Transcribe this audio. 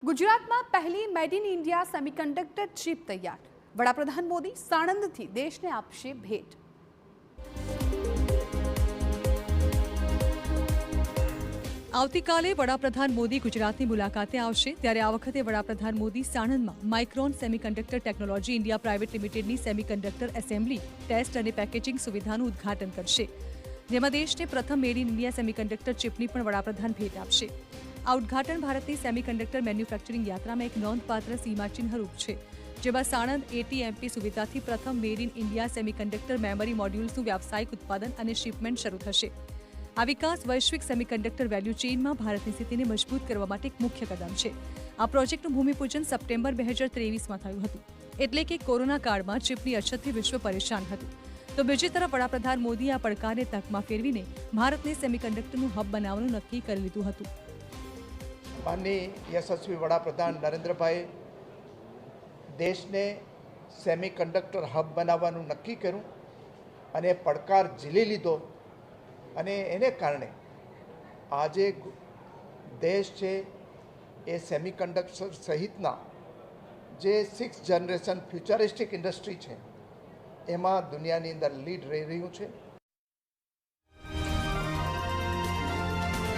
ગુજરાતમાં પહેલી મેડ in India semiconductor chip તૈયાર. વડાપ્રધાન મોદી સાણંદથી દેશને આપશે ભેટ. આવતીકાલે વડાપ્રધાન મોદી ગુજરાતની મુલાકાતે આવશે ત્યારે આ વખતે વડાપ્રધાન મોદી સાણંદમાં Micron semiconductor technology India private લિમિટેડની સેમિકન્ડક્ટર એસેમ્બલી, ટેસ્ટ અને પેકેજિંગ સુવિધાનું ઉદ્ઘાટન કરશે, જેમાં દેશને પ્રથમ મેડ ઇન ઇન્ડિયા સેમિકન્ડક્ટર ચિપની પણ વડાપ્રધાન ભેટ આપશે. આ ઉદ્ઘાટન ભારતની સેમિકન્ડક્ટર મેન્યુફેક્ચરિંગ યાત્રામાં એક નોંધપાત્ર સીમાચિહ્નરૂપ છે, જેમાં સાણંદ એટીએમપી સુવિધાથી પ્રથમ made in India semiconductor memory મોડ્યુલ્સનું વ્યાવસાયિક ઉત્પાદન અને શિપમેન્ટ શરૂ થશે. આ વિકાસ વૈશ્વિક સેમિકન્ડક્ટર વેલ્યુ ચેઇનમાં ભારતની સ્થિતિને મજબૂત કરવા માટે એક મુખ્ય કદમ છે. આ પ્રોજેક્ટનું ભૂમિપૂજન સપ્ટેમ્બર 2023માં થયું હતું, એટલે કે કોરોના કાળમાં ચિપની અછતથી વિશ્વ પરેશાન હતું. તો બીજી તરફ વડાપ્રધાન મોદીએ આ પડકારને તકમાં ફેરવીને ભારતને સેમિકન્ડક્ટરનું હબ બનાવવાનું નક્કી કરી લીધું હતું. માનનીય યશસ્વી વડાપ્રધાન નરેન્દ્રભાઈ દેશને સેમિકન્ડક્ટર હબ બનાવવાનું નક્કી કર્યું અને પડકાર ઝીલી લીધો અને એને કારણે આજે દેશ છે એ સેમિકન્ડક્ટર સહિતના જે 6th જનરેશન ફ્યુચરિસ્ટિક ઇન્ડસ્ટ્રી છે એમાં દુનિયાની અંદર લીડ રહી રહ્યું છે.